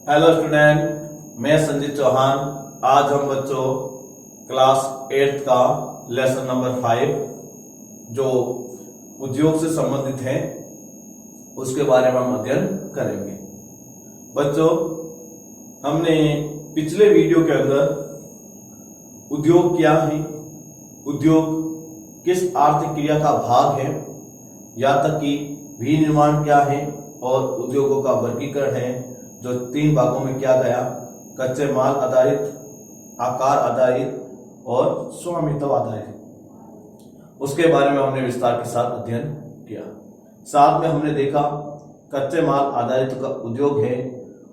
Hello student, मैं संजीत चौहान। आज हम बच्चों क्लास 8 का लेसन नंबर 5 जो उद्योग से संबंधित है उसके बारे में हम अध्ययन करेंगे। बच्चों, हमने पिछले वीडियो के अंदर उद्योग क्या है, उद्योग किस आर्थिक क्रिया का भाग है, यहाँ तक कि विनिर्माण क्या है और उद्योगों का वर्गीकरण है जो 3 भागों में किया गया: कच्चे माल आधारित, आकार आधारित और स्वामित्व आधारित। उसके बारे में हमने विस्तार के साथ अध्ययन किया। साथ में हमने देखा कच्चे माल आधारित का उद्योग है,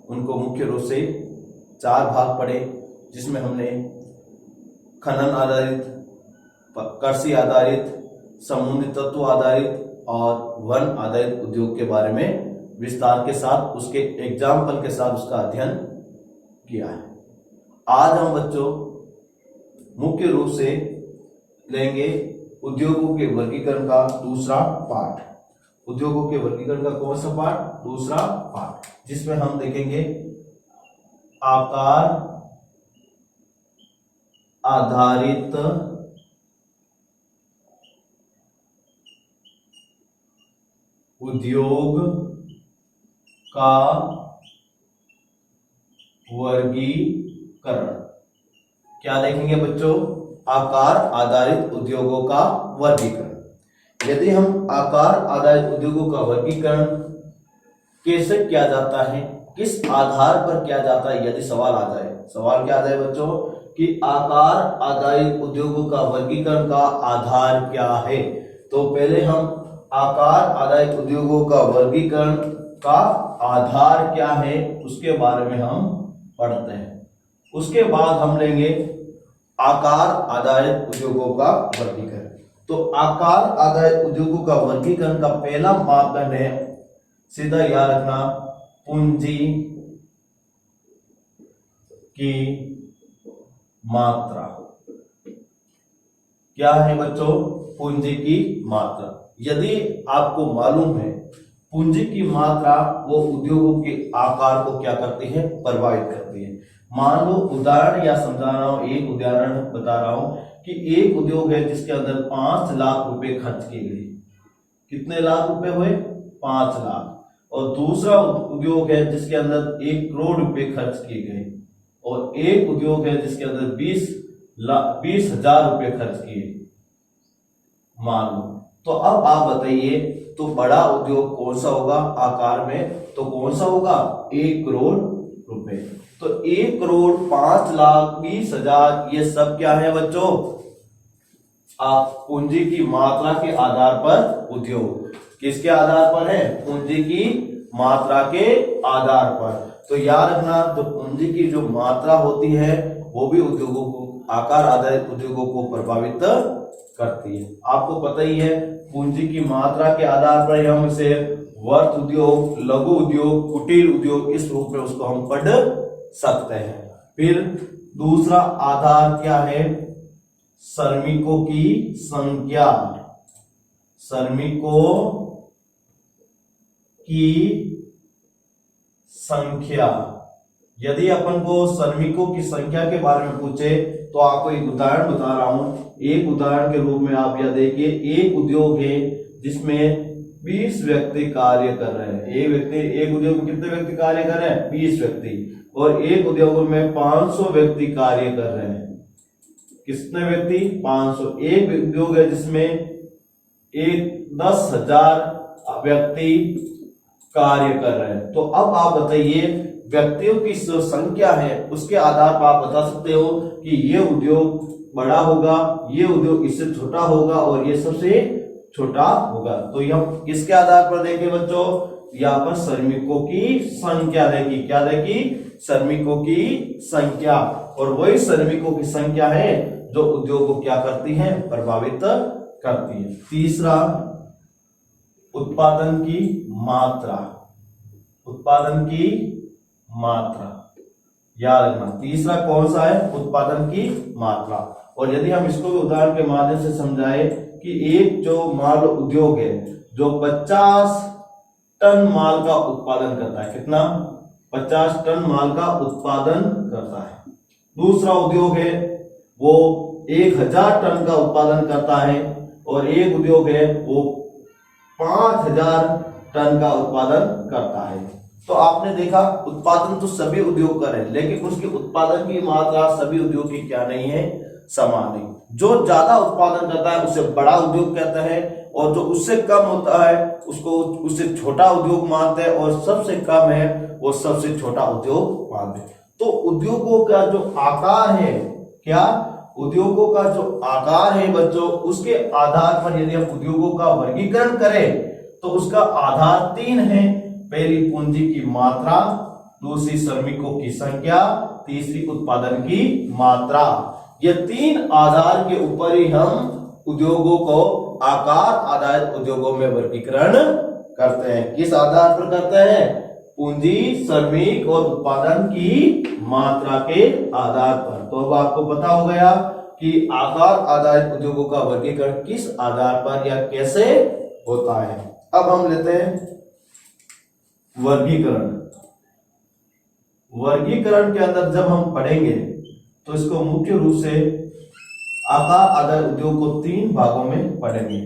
उनको मुख्य रूप से 4 भाग पड़े, जिसमें हमने खनन आधारित, कृषि आधारित, समुद्री तत्व आधारित और वन आधारित उद्योग के बारे में विस्तार के साथ उसके एग्जाम्पल के साथ उसका अध्ययन किया है। आज हम बच्चों मुख्य रूप से लेंगे उद्योगों के वर्गीकरण का दूसरा पार्ट। उद्योगों के वर्गीकरण का कौन सा पार्ट? दूसरा पार्ट, जिसमें हम देखेंगे आकार आधारित उद्योग का वर्गीकरण। क्या देखेंगे बच्चों? आकार आधारित उद्योगों का वर्गीकरण। यदि हम आकार आधारित उद्योगों का वर्गीकरण कैसे किया जाता है, किस आधार पर किया जाता है, यदि सवाल आ जाए, सवाल क्या आ जाए बच्चों कि आकार आधारित उद्योगों का वर्गीकरण का आधार क्या है, तो पहले हम आकार आधारित उद्योगों का वर्गीकरण का आधार क्या है उसके बारे में हम पढ़ते हैं। उसके बाद हम लेंगे आकार आधारित उद्योगों का वर्गीकरण। तो आकार आधारित उद्योगों का वर्गीकरण का पहला मापदंड है, सीधा याद रखना, पूंजी की मात्रा। क्या है बच्चों? पूंजी की मात्रा। यदि आपको मालूम है पूंजी की मात्रा वो उद्योगों के आकार को क्या करती है? प्रभावित करती है। मान लो उदाहरण या समझा रहा हूं, एक उदाहरण बता रहा हूं कि एक उद्योग है जिसके अंदर 5 लाख रुपए खर्च किए गए। कितने लाख रुपए हुए? 5 लाख। और दूसरा उद्योग है जिसके अंदर 1 करोड़ रुपए खर्च किए गए, और एक उद्योग है जिसके अंदर 20,000 रुपए खर्च किए, मान लो। तो अब आप बताइए, तो बड़ा उद्योग कौन सा होगा आकार में? तो कौन सा होगा? 1 करोड़ रुपए। तो 1 करोड़, 5 लाख, 20,000, ये सब क्या है बच्चों? आप पूंजी की मात्रा के आधार पर उद्योग। किसके आधार पर है? पूंजी की मात्रा के आधार पर। तो याद रखना, तो पूंजी की जो मात्रा होती है वो भी उद्योगों को, आकार आधारित उद्योगों को प्रभावित करती है। आपको पता ही है पूंजी की मात्रा के आधार पर हम इसे वर्त उद्योग, लघु उद्योग, कुटीर उद्योग, इस रूप में उसको हम पढ़ सकते हैं। फिर दूसरा आधार क्या है? श्रमिकों की संख्या। श्रमिकों की संख्या। यदि अपन को श्रमिकों की संख्या के बारे में पूछे तो आपको एक उदाहरण बता रहा हूं। एक उदाहरण के रूप में आप यह देखिए, एक उद्योग है जिसमें 20 व्यक्ति कार्य कर रहे हैं। एक उद्योग में कितने व्यक्ति कार्य कर रहे हैं? 20 व्यक्ति। और एक उद्योग में 500 व्यक्ति कार्य कर रहे हैं। कितने व्यक्ति? 500। एक उद्योग है जिसमें 10,000 व्यक्ति कार्य कर रहे हैं। तो अब आप बताइए, व्यक्तियों की जो संख्या है उसके आधार पर आप बता सकते हो कि ये उद्योग बड़ा होगा, ये उद्योग इससे छोटा होगा और ये सबसे छोटा होगा। तो हम किसके आधार पर देखें बच्चों? यहाँ पर श्रमिकों की संख्या देखी। क्या देखी? श्रमिकों की संख्या। और वही श्रमिकों की संख्या है जो उद्योग को क्या करती है? प्रभावित करती है। तीसरा, उत्पादन की मात्रा। उत्पादन की मात्रा याद रखना। तीसरा कौन सा है? उत्पादन की मात्रा। और यदि हम इसको भी उदाहरण के माध्यम से समझाएं कि एक जो माल उद्योग है जो 50 टन माल का उत्पादन करता है, कितना? 50 टन माल का उत्पादन करता है। दूसरा उद्योग है वो 1000 टन का उत्पादन करता है, और एक उद्योग है वो 5000 टन का उत्पादन करता है। तो आपने देखा उत्पादन तो सभी उद्योग कर रहे हैं, लेकिन उसके उत्पादन की मात्रा सभी उद्योग की क्या नहीं है, समान नहीं। जो ज्यादा उत्पादन करता है उसे बड़ा उद्योग कहता है, और जो उससे कम होता है उसको उससे छोटा उद्योग मानते हैं, और सबसे कम है वो सबसे छोटा उद्योग मानते हैं। तो उद्योगों का जो आकार है, क्या उद्योगों का जो आकार है बच्चों, उसके आधार पर यदि हम उद्योगों का वर्गीकरण करें तो उसका आधार 3 है। पहली पूंजी की मात्रा, दूसरी श्रमिकों की संख्या, तीसरी उत्पादन की मात्रा। ये 3 आधार के ऊपर ही हम उद्योगों को आकार आधारित उद्योगों में वर्गीकरण करते हैं। किस आधार पर करते हैं? पूंजी, श्रमिक और उत्पादन की मात्रा के आधार पर। तो अब आपको पता हो गया कि आकार आधारित उद्योगों का वर्गीकरण किस आधार पर या कैसे होता है। अब हम लेते हैं वर्गीकरण। वर्गीकरण के अंदर जब हम पढ़ेंगे तो इसको मुख्य रूप से आकार आधारित उद्योग को 3 भागों में पढ़ेंगे।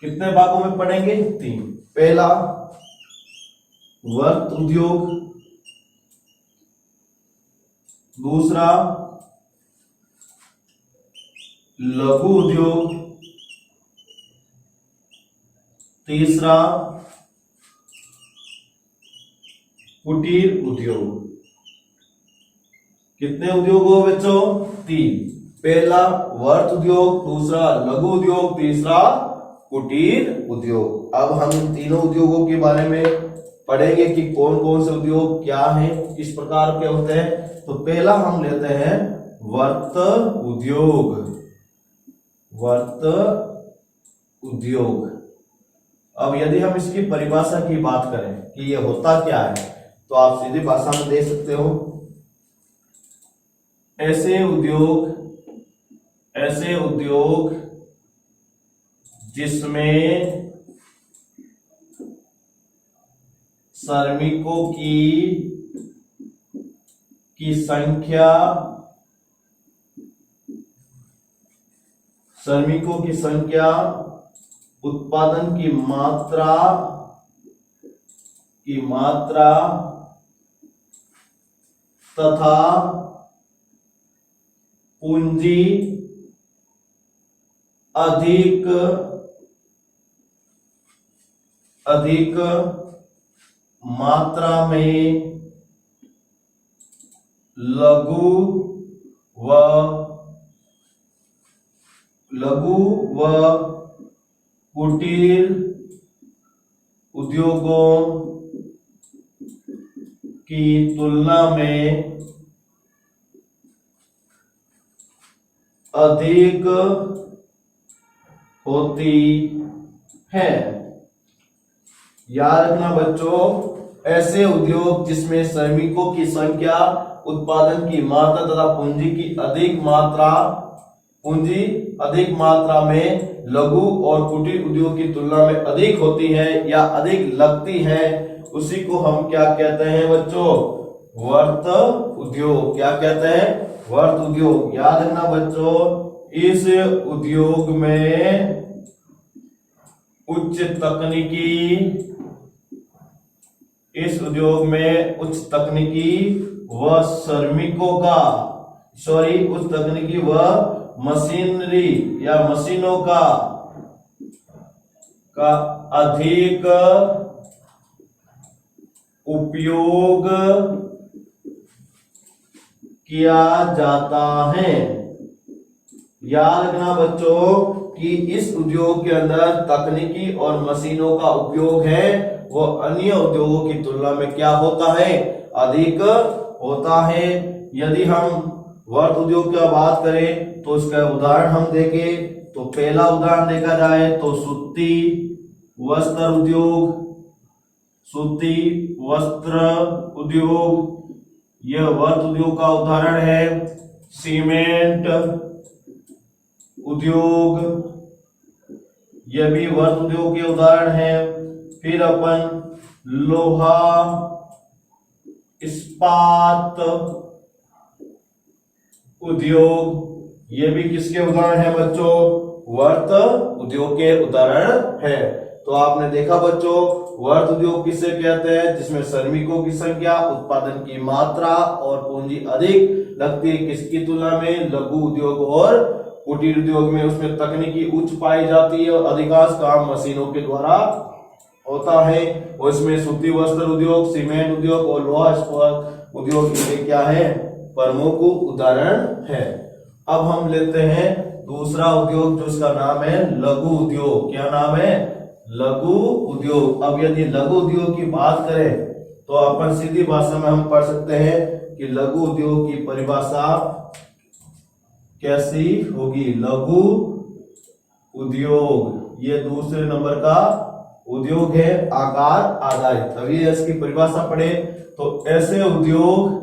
कितने भागों में पढ़ेंगे? 3। पहला वर्त उद्योग, दूसरा लघु उद्योग, तीसरा कुटीर उद्योग। कितने उद्योग हो बच्चों? 3। पहला वर्त उद्योग, दूसरा लघु उद्योग, तीसरा कुटीर उद्योग। अब हम इन तीनों उद्योगों के बारे में पढ़ेंगे कि कौन कौन से उद्योग क्या हैं, किस प्रकार के होते हैं। तो पहला हम लेते हैं वर्त उद्योग। वर्त उद्योग। अब यदि हम इसकी परिभाषा की बात करें कि ये होता क्या है, तो आप सीधी भाषा में देख सकते हो, ऐसे उद्योग जिसमें श्रमिकों की संख्या, उत्पादन की मात्रा तथा पूंजी अधिक मात्रा में लघु व कुटीर उद्योगों की तुलना में अधिक होती है। याद रखना बच्चों, ऐसे उद्योग जिसमें श्रमिकों की संख्या, उत्पादन की मात्रा तथा पूंजी अधिक मात्रा में लघु और कुटीर उद्योग की तुलना में अधिक होती है या अधिक लगती है, उसी को हम क्या कहते हैं बच्चों? वर्त उद्योग। क्या कहते हैं? वर्त उद्योग। याद रखना बच्चों, इस उद्योग में उच्च तकनीकी व श्रमिकों का उच्च तकनीकी व मशीनरी या मशीनों का अधिक उपयोग किया जाता है। याद रखना बच्चों कि इस उद्योग के अंदर तकनीकी और मशीनों का उपयोग है वो अन्य उद्योगों की तुलना में क्या होता है? अधिक होता है। यदि हम वर्त उद्योग की बात करें तो इसका उदाहरण हम देखें तो पहला उदाहरण देखा जाए तो सूती वस्त्र उद्योग, यह वर्त उद्योग का उदाहरण है। सीमेंट उद्योग, यह भी वर्त उद्योग के उदाहरण है। फिर अपन लोहा इस्पात उद्योग, ये भी किसके उदाहरण है बच्चों? वर्त उद्योग के उदाहरण है। तो आपने देखा बच्चों, वर्त उद्योग किसे कहते हैं? जिसमें श्रमिकों की संख्या, उत्पादन की मात्रा और पूंजी अधिक लगती है। किसकी तुलना में? लघु उद्योग और कुटीर उद्योग में। उसमें तकनीकी उच्च पाई जाती है और अधिकांश काम मशीनों के द्वारा होता है। और इसमें सूती वस्त्र उद्योग, सीमेंट उद्योग और लोहा इस्पात उद्योग इनके क्या है? प्रमुख उदाहरण है। अब हम लेते हैं दूसरा उद्योग, जो उसका नाम है लघु उद्योग। क्या नाम है? लघु उद्योग। अब यदि लघु उद्योग की बात करें तो अपन सीधी भाषा में हम पढ़ सकते हैं कि लघु उद्योग की परिभाषा कैसी होगी? लघु उद्योग ये दूसरे नंबर का उद्योग है, आकार आधारित। अभी इसकी परिभाषा पढ़े तो ऐसे उद्योग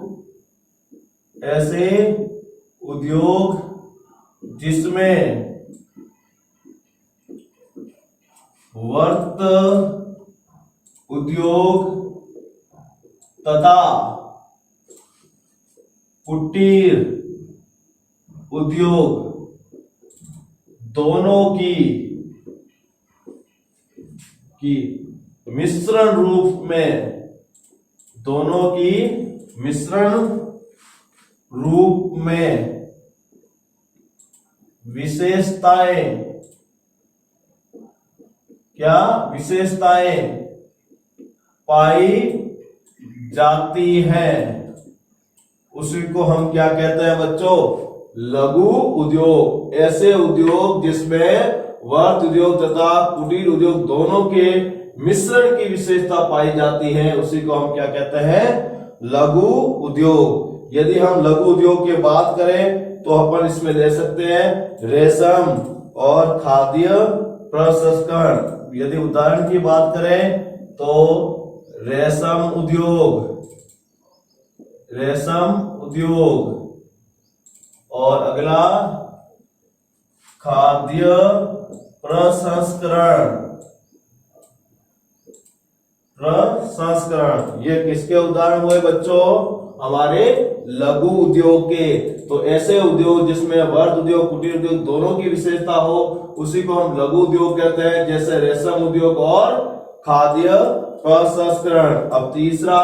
जिसमें वर्त उद्योग तथा कुटीर उद्योग दोनों की मिश्रण रूप में, दोनों की मिश्रण रूप में विशेषताएं, क्या विशेषताएं पाई जाती हैं, उसी को हम क्या कहते हैं बच्चों? लघु उद्योग। ऐसे उद्योग जिसमें वर्त उद्योग तथा कुटीर उद्योग दोनों के मिश्रण की विशेषता पाई जाती है, उसी को हम क्या कहते हैं? लघु उद्योग। यदि हम लघु उद्योग की बात करें तो अपन इसमें ले सकते हैं रेशम और खाद्य प्रसंस्करण। यदि उदाहरण की बात करें तो रेशम उद्योग और अगला खाद्य प्रसंस्करण। ये किसके उदाहरण हुए बच्चों? हमारे लघु उद्योग के। तो ऐसे उद्योग जिसमें वर्त उद्योग, कुटीर उद्योग दोनों की विशेषता हो, उसी को हम लघु उद्योग कहते हैं, जैसे रेशम उद्योग और खाद्य प्रसंस्करण। अब तीसरा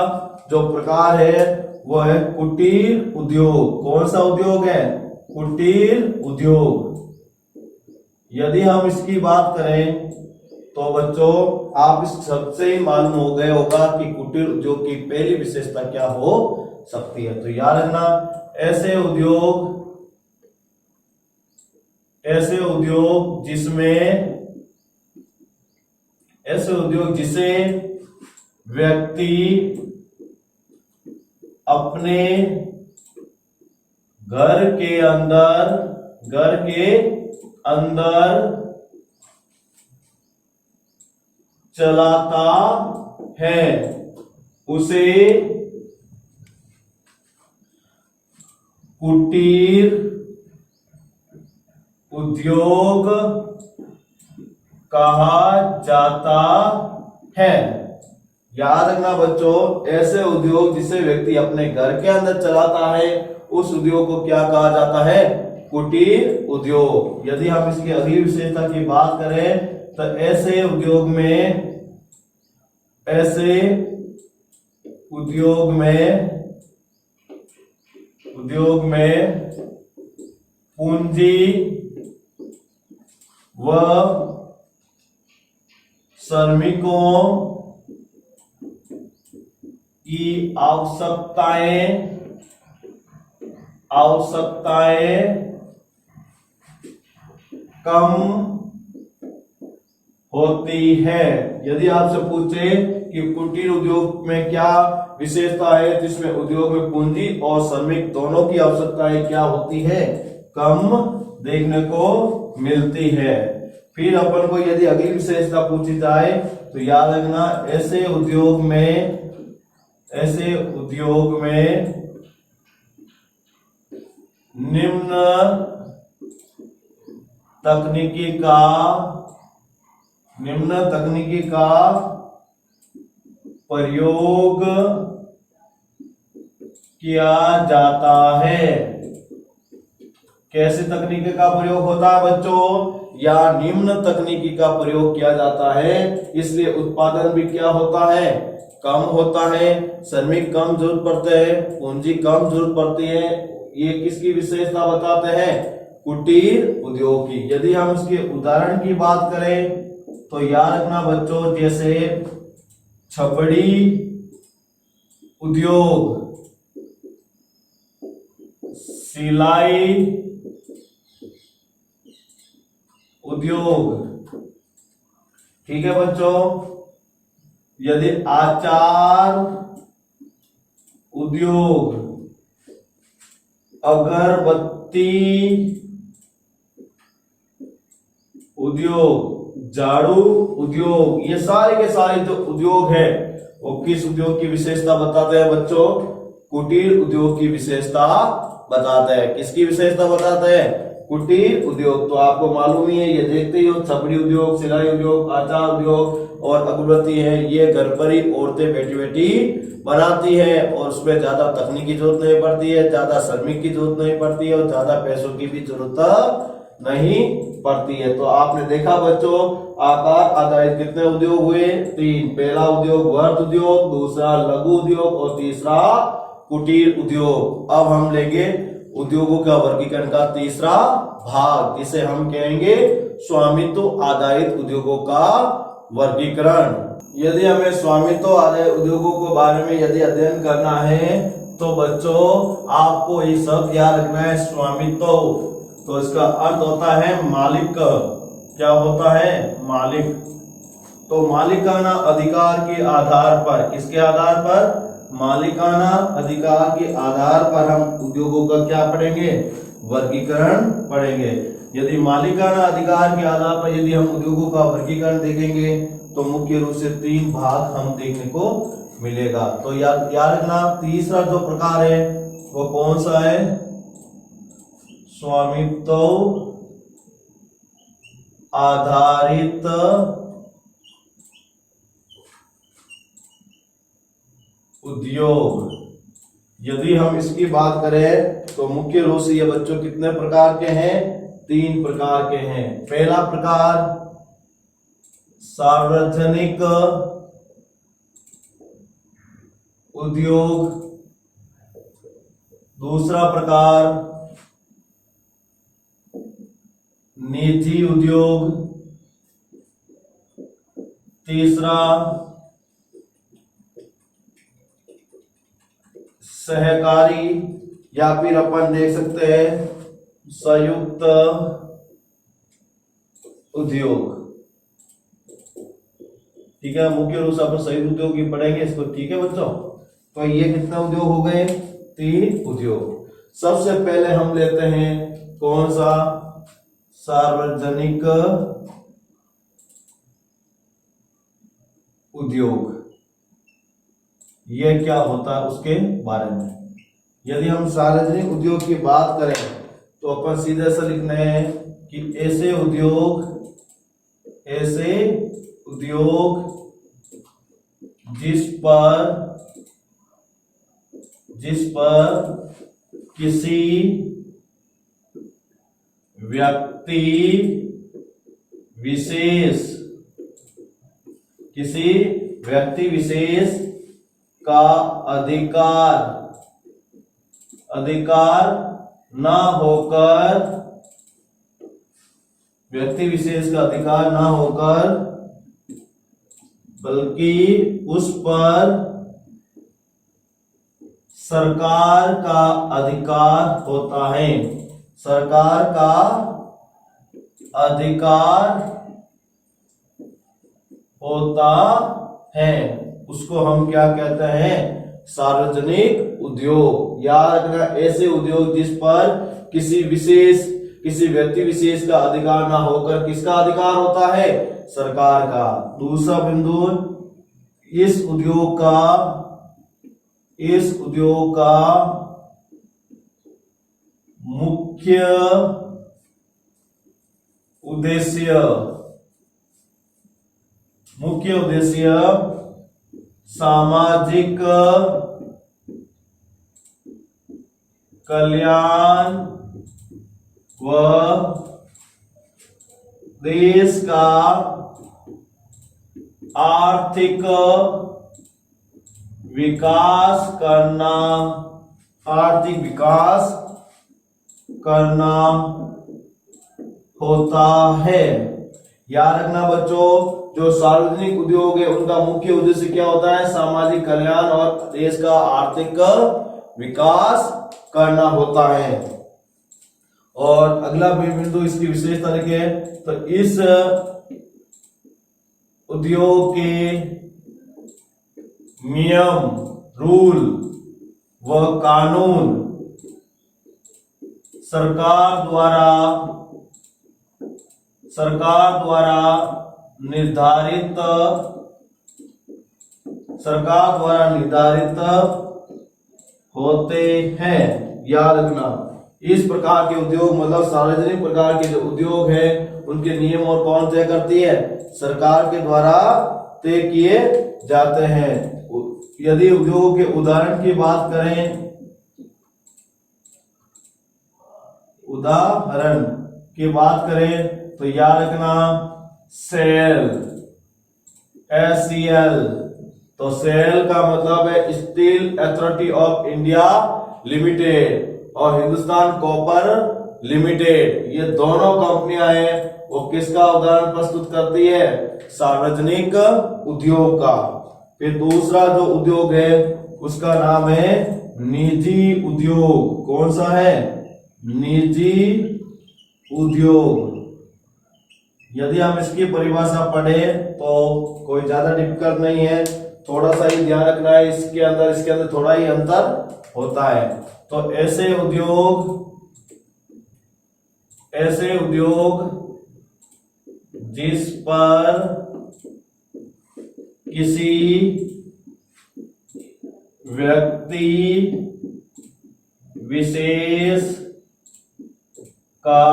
जो प्रकार है वो है कुटीर उद्योग। कौन सा उद्योग है? कुटीर उद्योग। यदि हम इसकी बात करें तो बच्चों आप इस शब्द से ही मालूम हो गए होगा कि कुटीर उद्योग की पहली विशेषता क्या हो सकती है। तो याद रखना, ऐसे उद्योग जिसे व्यक्ति अपने घर के अंदर चलाता है, उसे कुटीर उद्योग कहा जाता है। याद रखना बच्चों, ऐसे उद्योग जिसे व्यक्ति अपने घर के अंदर चलाता है, उस उद्योग को क्या कहा जाता है? कुटीर उद्योग। यदि हम इसकी अगली विशेषता की बात करें तो ऐसे उद्योग में पूंजी व श्रमिकों की आवश्यकताएं कम होती है। यदि आपसे पूछे कि कुटीर उद्योग में क्या विशेषता है, जिसमें उद्योग में पूंजी और श्रमिक दोनों की आवश्यकताएं क्या होती है? कम देखने को मिलती है। फिर अपन को यदि अगली विशेषता पूछी जाए तो याद रखना, ऐसे उद्योग में निम्न तकनीकी का प्रयोग किया जाता है। कैसी तकनीकी का प्रयोग होता है बच्चों? या निम्न तकनीकी का प्रयोग किया जाता है, इसलिए उत्पादन भी क्या होता है? कम होता है। श्रमिक कम जरूरत पड़ते हैं, पूंजी कम जरूरत पड़ती है। ये किसकी विशेषता बताते हैं? कुटीर उद्योग की। यदि हम इसके उदाहरण की बात करें तो याद रखना बच्चों, जैसे छपड़ी उद्योग, सिलाई उद्योग, ठीक है बच्चों। यदि आचार उद्योग, अगरबत्ती उद्योग, झाड़ू उद्योग, ये सारे के सारे जो उद्योग है वो किस उद्योग की विशेषता बताते हैं बच्चों? कुटीर उद्योग की विशेषता बताते हैं। किसकी विशेषता बताते हैं? कुटीर उद्योग। तो आपको मालूम ही है, ये देखते ही हो, छपड़ी उद्योग, सिलाई उद्योग, आचार उद्योग और अगरबत्ती है, ये घर पर ही औरतें बैठी बैठी बनाती है और उसमें ज्यादा तकनीक की जरूरत नहीं पड़ती है, ज्यादा श्रमिक की जरूरत नहीं पड़ती है और ज्यादा पैसों की भी जरूरत नहीं पड़ती है। तो आपने देखा बच्चों, आकार आधारित कितने उद्योग हुए? 3। पहला उद्योग वर्त उद्योग, दूसरा लघु उद्योग और तीसरा कुटीर उद्योग। अब हम लेंगे उद्योगों का वर्गीकरण का तीसरा भाग, जिसे हम कहेंगे स्वामित्व आधारित उद्योगों का वर्गीकरण। यदि हमें स्वामित्व आधारित उद्योगों के बारे में यदि अध्ययन करना है तो बच्चों आपको ये सब याद रखना है। स्वामित्व, तो इसका अर्थ होता है मालिक। क्या होता है? मालिक। तो मालिकाना अधिकार के आधार पर, किसके आधार पर? मालिकाना अधिकार के आधार पर हम उद्योगों का क्या पढ़ेंगे? वर्गीकरण पढ़ेंगे। यदि मालिकाना अधिकार के आधार पर यदि हम उद्योगों का वर्गीकरण देखेंगे तो मुख्य रूप से 3 भाग हम देखने को मिलेगा। तो याद रखना, तीसरा जो प्रकार है वो कौन सा है? स्वामित्व आधारित उद्योग। यदि हम इसकी बात करें तो मुख्य रूप से ये बच्चों कितने प्रकार के हैं? 3 प्रकार के हैं। पहला प्रकार सार्वजनिक उद्योग, दूसरा प्रकार निजी उद्योग, तीसरा सहकारी या फिर अपन देख सकते हैं संयुक्त उद्योग। ठीक है, मुख्य रूप से अपन संयुक्त उद्योग की पढ़ेंगे इसको। ठीक है बच्चों, तो ये कितने उद्योग हो गए? 3 उद्योग। सबसे पहले हम लेते हैं कौन सा? सार्वजनिक उद्योग। ये क्या होता है उसके बारे में। यदि हम सार्वजनिक उद्योग की बात करें तो अपन सीधे से लिखने हैं कि ऐसे उद्योग जिस पर किसी व्यक्ति विशेष का अधिकार ना होकर, व्यक्ति विशेष का अधिकार ना होकर बल्कि उस पर सरकार का अधिकार होता है। सरकार का अधिकार होता है, उसको हम क्या कहते हैं? सार्वजनिक उद्योग। याद रखना, ऐसे उद्योग जिस पर किसी व्यक्ति विशेष का अधिकार ना होकर किसका अधिकार होता है? सरकार का। दूसरा बिंदु, इस उद्योग का मुख्य उद्देश्य सामाजिक कल्याण व देश का आर्थिक विकास करना, आर्थिक विकास करना होता है। याद रखना बच्चों, जो सार्वजनिक उद्योग है उनका मुख्य उद्देश्य क्या होता है? सामाजिक कल्याण और देश का आर्थिक विकास करना होता है। और अगला बिंदु इसकी विशेषता लिखे, तो इस उद्योग के नियम, रूल व कानून सरकार द्वारा निर्धारित होते हैं। याद रखना, इस प्रकार के उद्योग मतलब सार्वजनिक प्रकार के जो उद्योग है उनके नियम और कौन तय करती है? सरकार के द्वारा तय किए जाते हैं। यदि उद्योग के उदाहरण की बात करें, तो याद रखना सेल, SEL, तो सेल का मतलब है steel authority of India limited और हिंदुस्तान कॉपर लिमिटेड। ये दोनों कंपनियां हैं, वो किसका उदाहरण प्रस्तुत करती है? सार्वजनिक उद्योग का। फिर दूसरा जो उद्योग है उसका नाम है निजी उद्योग। कौन सा है? निजी उद्योग। यदि हम इसकी परिभाषा पढ़े तो कोई ज्यादा डिफिकल्ट नहीं है, थोड़ा सा ही ध्यान रखना है, इसके अंदर थोड़ा ही अंतर होता है। तो ऐसे उद्योग जिस पर किसी व्यक्ति विशेष का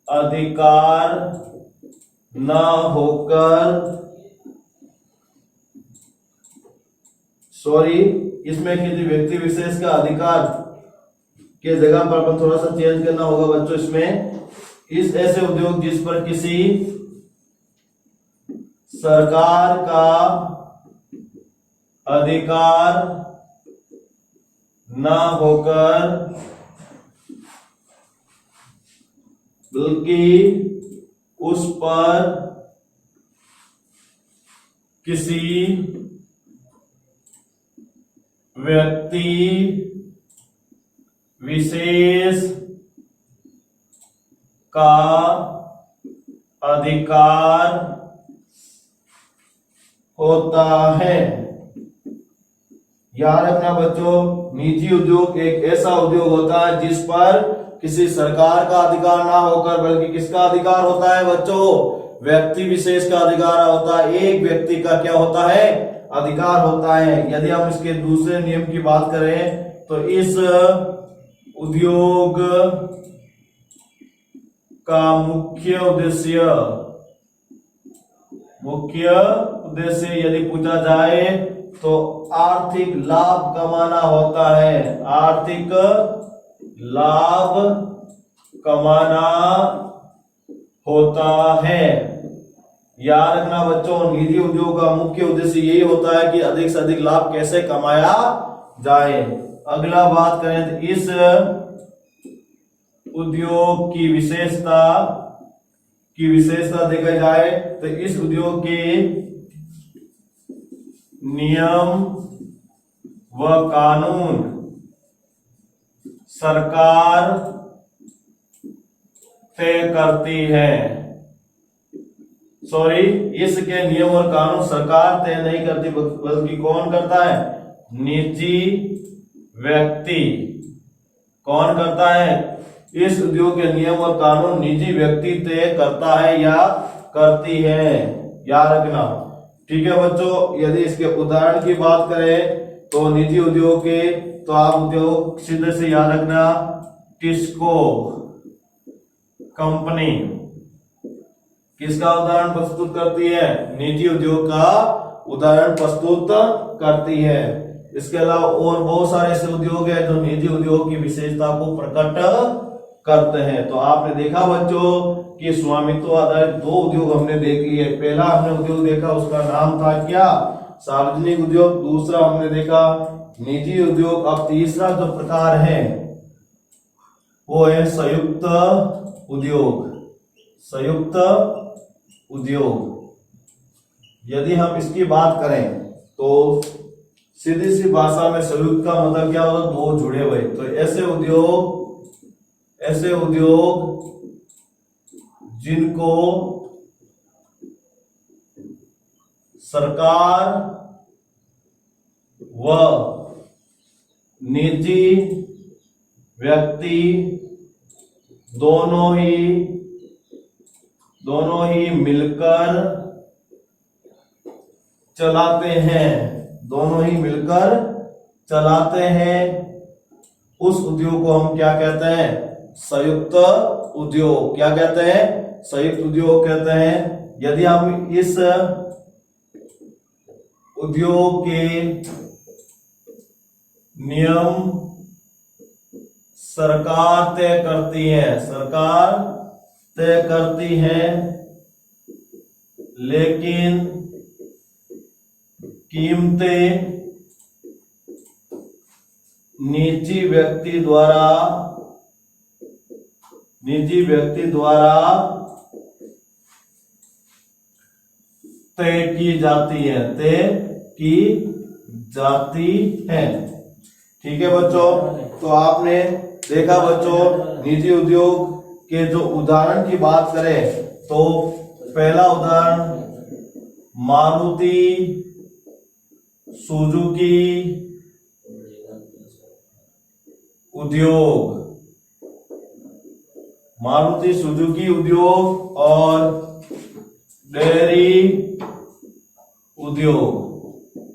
अधिकार न होकर, इसमें किसी व्यक्ति विशेष का अधिकार के जगह पर अपन थोड़ा सा चेंज करना होगा बच्चों। इसमें इस ऐसे उद्योग जिस पर किसी सरकार का अधिकार न होकर बल्कि उस पर किसी व्यक्ति विशेष का अधिकार होता है। याद रखना बच्चों, निजी उद्योग एक ऐसा उद्योग होता है जिस पर किसी सरकार का अधिकार ना होकर बल्कि किसका अधिकार होता है बच्चों? व्यक्ति विशेष का अधिकार होता है। एक व्यक्ति का क्या होता है? अधिकार होता है। यदि हम इसके दूसरे नियम की बात करें तो इस उद्योग का मुख्य उद्देश्य यदि पूछा जाए तो आर्थिक लाभ कमाना होता है। आर्थिक लाभ कमाना होता है। याद रखना बच्चों, निजी उद्योग का मुख्य उद्देश्य यही होता है कि अधिक से अधिक लाभ कैसे कमाया जाए। अगला बात करें तो इस उद्योग की विशेषता देखा जाए तो इस उद्योग के नियम व कानून सरकार तय करती है। इसके नियम और कानून सरकार तय नहीं करती बल्कि कौन करता है? निजी व्यक्ति। कौन करता है? इस उद्योग के नियम और कानून निजी व्यक्ति तय करता है या करती है। याद रखना, ठीक है बच्चों। यदि इसके उदाहरण की बात करें तो निजी उद्योग के, तो आप उद्योग सीधे से याद रखना, टिस्को कंपनी किसका उदाहरण प्रस्तुत करती है? निजी उद्योग का उदाहरण प्रस्तुत करती है। इसके अलावा और बहुत सारे ऐसे उद्योग है जो निजी उद्योग की विशेषता को प्रकट करते हैं। तो आपने देखा बच्चों कि स्वामित्व आधारित दो उद्योग हमने देख लिए। पहला हमने उद्योग देखा, उसका नाम था क्या, सार्वजनिक उद्योग। दूसरा हमने देखा निजी उद्योग। अब तीसरा जो प्रकार है वो है संयुक्त उद्योग। संयुक्त उद्योग, यदि हम इसकी बात करें तो सीधी सी भाषा में संयुक्त का मतलब क्या होता है, दो जुड़े हुए। तो ऐसे उद्योग जिनको सरकार व निजी व्यक्ति दोनों ही मिलकर चलाते हैं, दोनों ही मिलकर चलाते हैं, उस उद्योग को हम क्या कहते हैं, संयुक्त उद्योग। क्या कहते हैं, संयुक्त उद्योग कहते हैं। यदि हम इस उद्योग के नियम सरकार तय करती है, सरकार तय करती है, लेकिन कीमतें निजी व्यक्ति द्वारा तय की जाती है। ठीक है बच्चों, तो आपने देखा बच्चों निजी उद्योग के जो उदाहरण की बात करें तो पहला उदाहरण मारुति सुजुकी उद्योग, मारुति सुजुकी उद्योग और डेयरी उद्योग।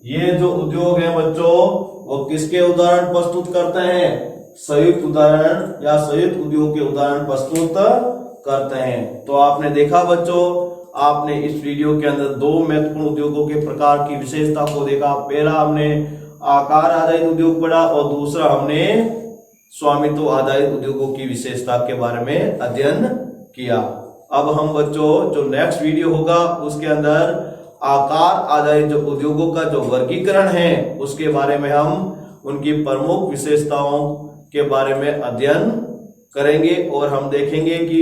ये जो उद्योग है बच्चों वो किसके उदाहरण प्रस्तुत करते हैं, संयुक्त उदाहरण या संयुक्त उद्योग के उदाहरण प्रस्तुत करते हैं। तो आपने देखा बच्चों, आपने इस वीडियो के अंदर दो महत्वपूर्ण उद्योगों के प्रकार की विशेषता को देखा। पहला हमने आकार आधारित उद्योग पढ़ा और दूसरा हमने स्वामित्व आधारित उद्योगों की विशेषता के बारे में अध्ययन किया। अब हम बच्चों जो नेक्स्ट वीडियो होगा उसके अंदर आकार आधारित जो उद्योगों का जो वर्गीकरण है उसके बारे में हम उनकी प्रमुख विशेषताओं के बारे में अध्ययन करेंगे और हम देखेंगे कि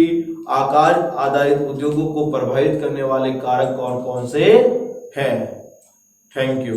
आकार आधारित उद्योगों को प्रभावित करने वाले कारक कौन कौन से हैं। Thank you.